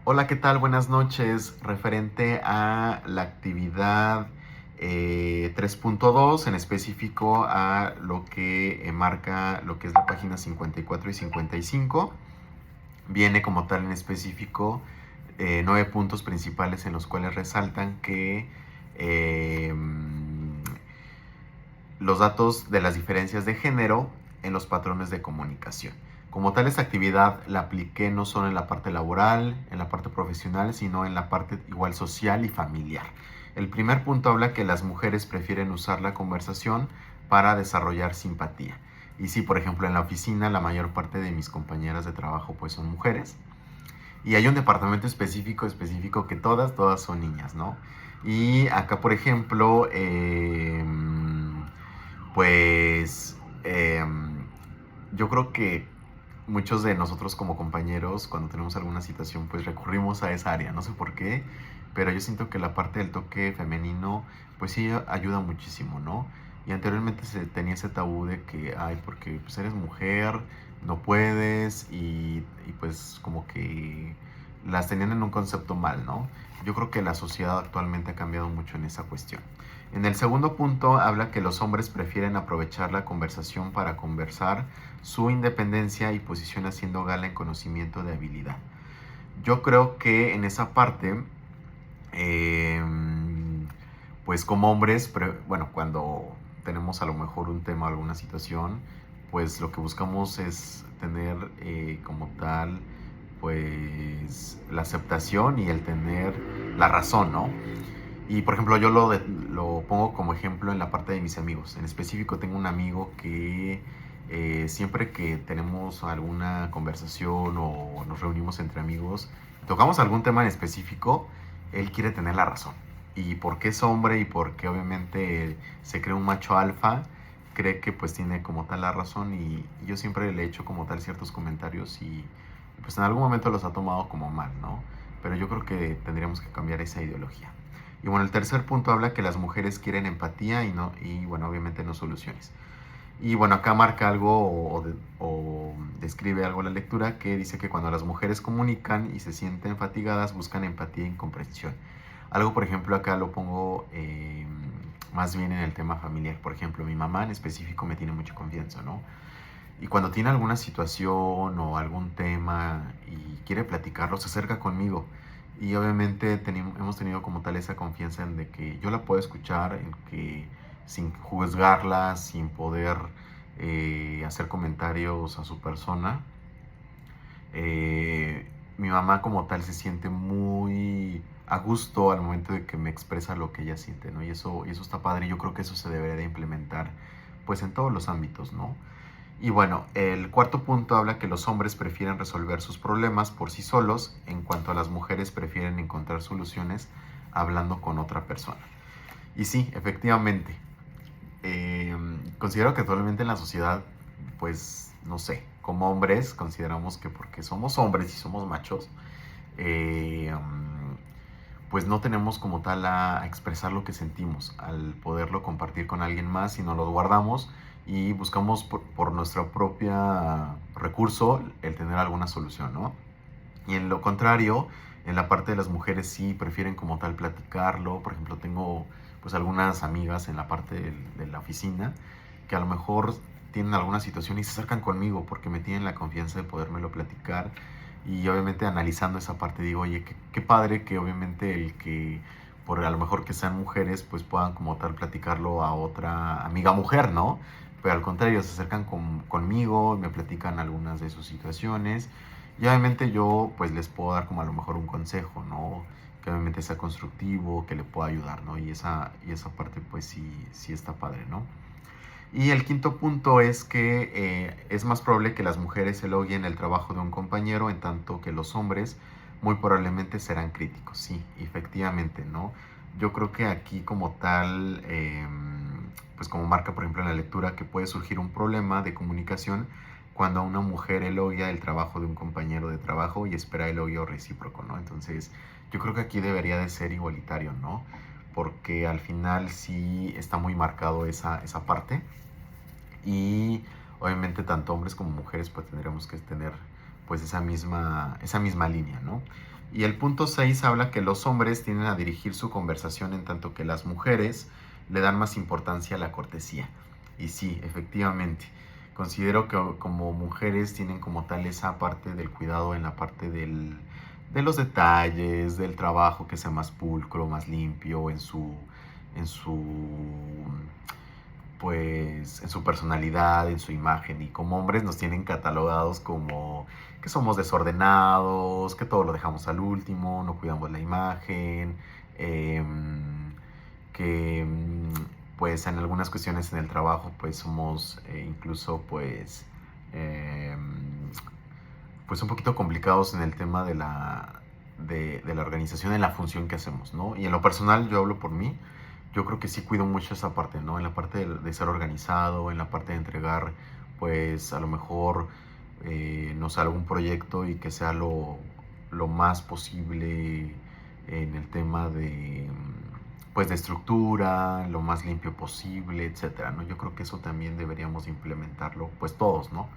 Hola, ¿qué tal? Buenas noches. Referente a la actividad 3.2, en específico a lo que marca lo que es la página 54 y 55, viene como tal en específico 9 puntos principales en los cuales resaltan que eh, los datos de las diferencias de género en los patrones de comunicación. Como tal, esta actividad la apliqué no solo en la parte laboral, en la parte profesional, sino en la parte igual social y familiar. El primer punto habla que las mujeres prefieren usar la conversación para desarrollar simpatía. Y sí, por ejemplo, en la oficina la mayor parte de mis compañeras de trabajo pues son mujeres. Y hay un departamento específico que todas son niñas, ¿no? Y acá, por ejemplo, pues yo creo que muchos de nosotros como compañeros, cuando tenemos alguna situación, pues recurrimos a esa área. No sé por qué, pero yo siento que la parte del toque femenino, pues sí ayuda muchísimo, ¿no? Y anteriormente se tenía ese tabú de que, ay, porque pues eres mujer, no puedes, y pues como que las tenían en un concepto mal, ¿no? Yo creo que la sociedad actualmente ha cambiado mucho en esa cuestión. En el segundo punto habla que los hombres prefieren aprovechar la conversación para conversar su independencia y posición haciendo gala en conocimiento de habilidad. Yo creo que en esa parte, eh, pues como hombres, bueno, cuando tenemos a lo mejor un tema, alguna situación, pues lo que buscamos es tener como tal, pues la aceptación y el tener la razón, ¿no? Y por ejemplo, yo lo pongo como ejemplo en la parte de mis amigos. En específico, tengo un amigo que siempre que tenemos alguna conversación o nos reunimos entre amigos, tocamos algún tema en específico, él quiere tener la razón. Y porque es hombre y porque obviamente se cree un macho alfa, cree que pues tiene como tal la razón, y yo siempre le he hecho como tal ciertos comentarios, y pues en algún momento los ha tomado como mal, ¿no? Pero yo creo que tendríamos que cambiar esa ideología. Y bueno, el tercer punto habla que las mujeres quieren empatía y bueno, obviamente no soluciones. Y bueno, acá marca algo o describe algo la lectura que dice que cuando las mujeres comunican y se sienten fatigadas, buscan empatía y comprensión. Algo, por ejemplo, acá lo pongo más bien en el tema familiar. Por ejemplo, mi mamá en específico me tiene mucha confianza, ¿no? Y cuando tiene alguna situación o algún tema y quiere platicarlo, se acerca conmigo. Y obviamente hemos tenido como tal esa confianza en de que yo la puedo escuchar, en que sin juzgarla, sin poder hacer comentarios a su persona, mi mamá como tal se siente muy a gusto al momento de que me expresa lo que ella siente, ¿no? Y eso está padre, y yo creo que eso se debería de implementar pues en todos los ámbitos, ¿no? Y bueno, el cuarto punto habla que los hombres prefieren resolver sus problemas por sí solos, en cuanto a las mujeres prefieren encontrar soluciones hablando con otra persona. Y sí, efectivamente, considero que actualmente en la sociedad, pues, no sé, como hombres consideramos que porque somos hombres y somos machos, eh, pues no tenemos como tal a expresar lo que sentimos, al poderlo compartir con alguien más, sino lo guardamos y buscamos por nuestro propio recurso el tener alguna solución, ¿no? Y en lo contrario, en la parte de las mujeres sí prefieren como tal platicarlo. Por ejemplo, tengo pues algunas amigas en la parte de la oficina que a lo mejor tienen alguna situación y se acercan conmigo porque me tienen la confianza de podérmelo platicar. Y obviamente analizando esa parte digo, oye, qué padre que obviamente el que por a lo mejor que sean mujeres pues puedan como tal platicarlo a otra amiga mujer, ¿no? Pero al contrario, se acercan conmigo, me platican algunas de sus situaciones, y obviamente yo pues les puedo dar como a lo mejor un consejo, ¿no? Que obviamente sea constructivo, que le pueda ayudar, ¿no? Y esa parte pues sí está padre, ¿no? Y el quinto punto es que es más probable que las mujeres elogien el trabajo de un compañero, en tanto que los hombres muy probablemente serán críticos. Sí, efectivamente, ¿no? Yo creo que aquí como tal, pues como marca por ejemplo en la lectura, que puede surgir un problema de comunicación cuando una mujer elogia el trabajo de un compañero de trabajo y espera elogio recíproco, ¿no? Entonces yo creo que aquí debería de ser igualitario, ¿no? Porque al final sí está muy marcado esa parte, y obviamente tanto hombres como mujeres pues tendremos que tener pues esa misma línea, ¿no? Y el punto 6 habla que los hombres tienden a dirigir su conversación en tanto que las mujeres le dan más importancia a la cortesía. Y sí, efectivamente, considero que como mujeres tienen como tal esa parte del cuidado en la parte de los detalles, del trabajo que sea más pulcro, más limpio en su pues en su personalidad, en su imagen, y como hombres nos tienen catalogados como que somos desordenados, que todo lo dejamos al último, no cuidamos la imagen, eh, que pues en algunas cuestiones en el trabajo pues somos incluso eh, pues un poquito complicados en el tema de la organización, en la función que hacemos, ¿no? Y en lo personal, yo hablo por mí, yo creo que sí cuido mucho esa parte, ¿no? En la parte de ser organizado, en la parte de entregar, pues a lo mejor, no sé, algún proyecto y que sea lo más posible en el tema de, pues de estructura, lo más limpio posible, etcétera, ¿no? Yo creo que eso también deberíamos implementarlo, pues todos, ¿no?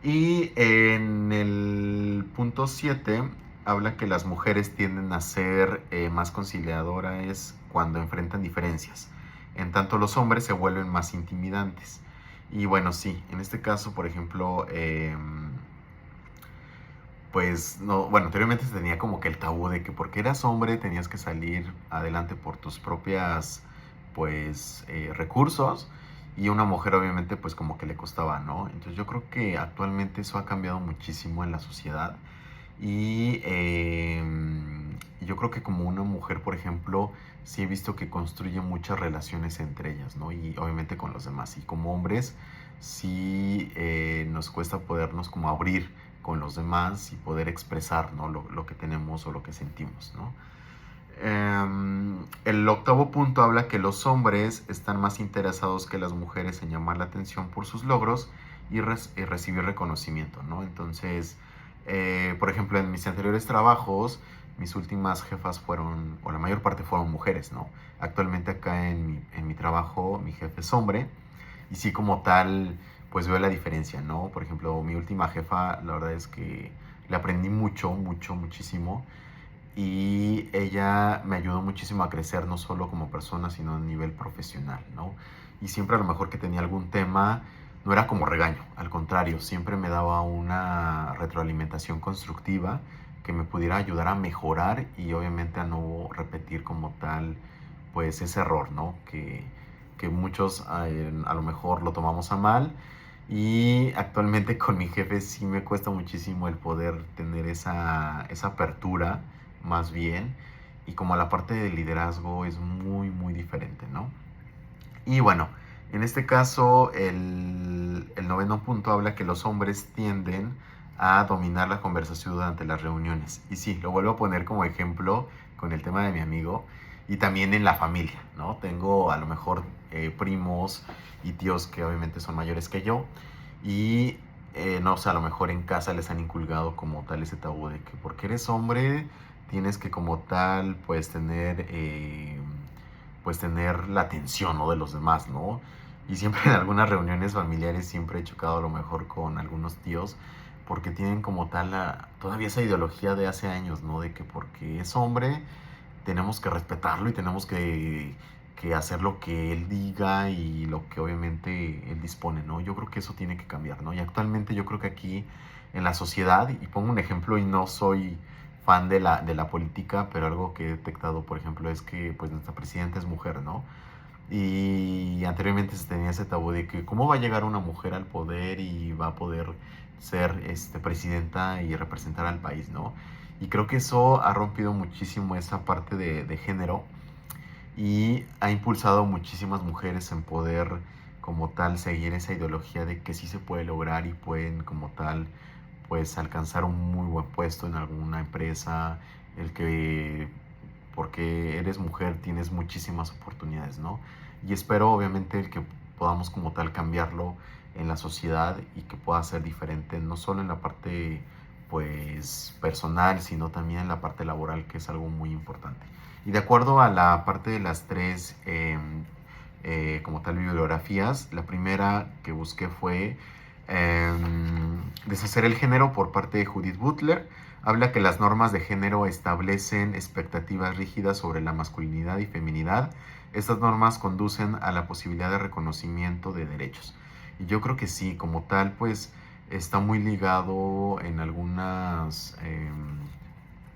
Y en el punto 7 habla que las mujeres tienden a ser más conciliadoras cuando enfrentan diferencias. En tanto los hombres se vuelven más intimidantes. Y bueno, sí, en este caso, por ejemplo, pues no, bueno, anteriormente se tenía como que el tabú de que porque eras hombre tenías que salir adelante por tus propias, pues, recursos, y una mujer obviamente pues como que le costaba, ¿no? Entonces yo creo que actualmente eso ha cambiado muchísimo en la sociedad y yo creo que como una mujer, por ejemplo, sí he visto que construye muchas relaciones entre ellas, ¿no? Y obviamente con los demás. Y como hombres sí nos cuesta podernos como abrir con los demás y poder expresar, ¿no? Lo que tenemos o lo que sentimos, ¿no? El octavo punto habla que los hombres están más interesados que las mujeres en llamar la atención por sus logros y recibir reconocimiento, ¿no? Entonces, por ejemplo, en mis anteriores trabajos, mis últimas jefas fueron, o la mayor parte fueron mujeres, ¿no? Actualmente acá en mi trabajo, mi jefe es hombre, y sí como tal, pues veo la diferencia, ¿no? Por ejemplo, mi última jefa, la verdad es que le aprendí mucho, mucho, muchísimo, y ella me ayudó muchísimo a crecer, no solo como persona, sino a nivel profesional, ¿no? Y siempre a lo mejor que tenía algún tema, no era como regaño, al contrario, siempre me daba una retroalimentación constructiva que me pudiera ayudar a mejorar y obviamente a no repetir como tal, pues ese error, ¿no? Que muchos a lo mejor lo tomamos a mal. Y actualmente con mi jefe sí me cuesta muchísimo el poder tener esa apertura, más bien, y como la parte de liderazgo es muy, muy diferente, ¿no? Y bueno, en este caso el noveno punto habla que los hombres tienden a dominar la conversación durante las reuniones. Y sí, lo vuelvo a poner como ejemplo con el tema de mi amigo y también en la familia, ¿no? Tengo a lo mejor primos y tíos que obviamente son mayores que yo y no sé, a lo mejor en casa les han inculcado como tal ese tabú de que porque eres hombre tienes que como tal pues tener la atención, ¿no? De los demás, ¿no? Y siempre en algunas reuniones familiares siempre he chocado a lo mejor con algunos tíos porque tienen como tal todavía esa ideología de hace años, ¿no? De que porque es hombre tenemos que respetarlo y tenemos que hacer lo que él diga y lo que obviamente él dispone, ¿no? Yo creo que eso tiene que cambiar, ¿no? Y actualmente yo creo que aquí en la sociedad, y pongo un ejemplo y no soy fan de la política, pero algo que he detectado, por ejemplo, es que pues nuestra presidenta es mujer, ¿no? Y anteriormente se tenía ese tabú de que cómo va a llegar una mujer al poder y va a poder ser presidenta y representar al país, ¿no? Y creo que eso ha rompido muchísimo esa parte de género y ha impulsado a muchísimas mujeres en poder como tal seguir esa ideología de que sí se puede lograr y pueden como tal pues alcanzar un muy buen puesto en alguna empresa, el que porque eres mujer tienes muchísimas oportunidades, ¿no? Y espero obviamente el que podamos como tal cambiarlo en la sociedad y que pueda ser diferente, no solo en la parte pues personal, sino también en la parte laboral, que es algo muy importante. Y de acuerdo a la parte de las tres como tal bibliografías, la primera que busqué fue Deshacer el género por parte de Judith Butler. Habla que las normas de género establecen expectativas rígidas sobre la masculinidad y feminidad. Estas normas conducen a la posibilidad de reconocimiento de derechos. Y yo creo que sí, como tal, pues está muy ligado en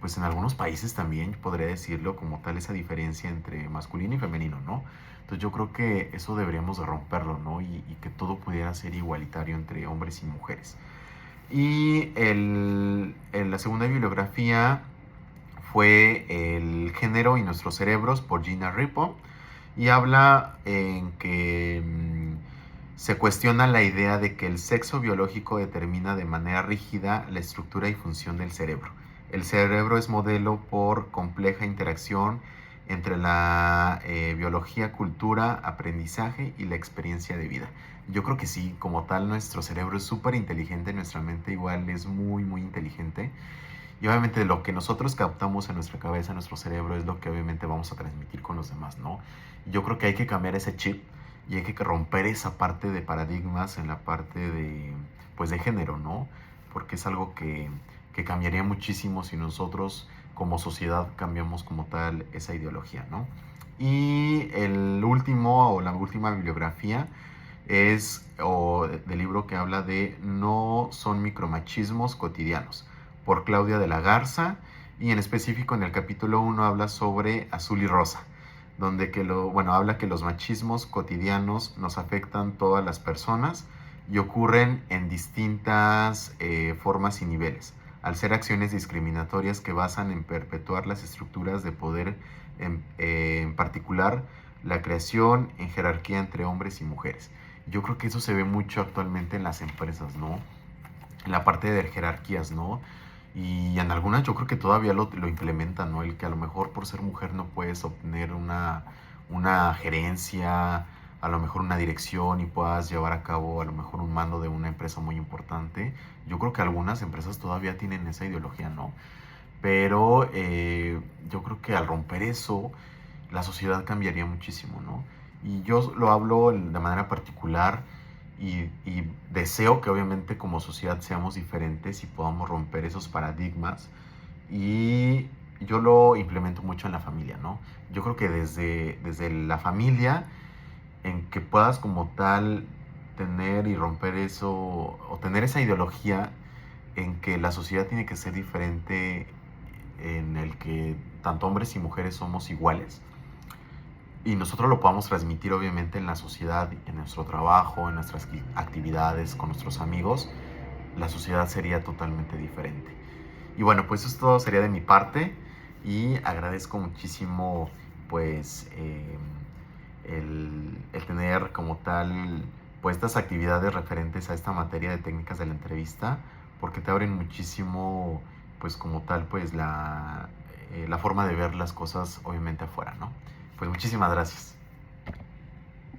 pues en algunos países también, podría decirlo, como tal, esa diferencia entre masculino y femenino, ¿no? Entonces yo creo que eso deberíamos de romperlo, ¿no? Y que todo pudiera ser igualitario entre hombres y mujeres. Y la segunda bibliografía fue El género y nuestros cerebros por Gina Ripo. Y habla en que se cuestiona la idea de que el sexo biológico determina de manera rígida la estructura y función del cerebro. El cerebro es modelo por compleja interacción entre la biología, cultura, aprendizaje y la experiencia de vida. Yo creo que sí, como tal, nuestro cerebro es súper inteligente, nuestra mente igual es muy, muy inteligente. Y obviamente lo que nosotros captamos en nuestra cabeza, en nuestro cerebro, es lo que obviamente vamos a transmitir con los demás, ¿no? Yo creo que hay que cambiar ese chip y hay que romper esa parte de paradigmas en la parte de, pues, de género, ¿no? Porque es algo que cambiaría muchísimo si nosotros como sociedad cambiamos como tal esa ideología, ¿no? Y el último o la última bibliografía es del libro que habla de No son micromachismos cotidianos por Claudia de la Garza, y en específico en el capítulo 1 habla sobre azul y rosa, donde habla que los machismos cotidianos nos afectan todas las personas y ocurren en distintas formas y niveles, al ser acciones discriminatorias que basan en perpetuar las estructuras de poder, en particular la creación en jerarquía entre hombres y mujeres. Yo creo que eso se ve mucho actualmente en las empresas, ¿no? En la parte de jerarquías, ¿no? Y en algunas yo creo que todavía lo implementan, ¿no? El que a lo mejor por ser mujer no puedes obtener una gerencia, a lo mejor una dirección y puedas llevar a cabo a lo mejor un mando de una empresa muy importante. Yo creo que algunas empresas todavía tienen esa ideología, ¿no? Pero yo creo que al romper eso, la sociedad cambiaría muchísimo, ¿no? Y yo lo hablo de manera particular y deseo que obviamente como sociedad seamos diferentes y podamos romper esos paradigmas. Y yo lo implemento mucho en la familia, ¿no? Yo creo que desde la familia, en que puedas como tal tener y romper eso, o tener esa ideología en que la sociedad tiene que ser diferente, en el que tanto hombres y mujeres somos iguales, y nosotros lo podamos transmitir obviamente en la sociedad, en nuestro trabajo, en nuestras actividades, con nuestros amigos, la sociedad sería totalmente diferente. Y bueno, pues esto sería de mi parte y agradezco muchísimo pues el tener como tal pues estas actividades referentes a esta materia de técnicas de la entrevista, porque te abren muchísimo pues como tal pues la forma de ver las cosas obviamente afuera, ¿no? Pues muchísimas gracias.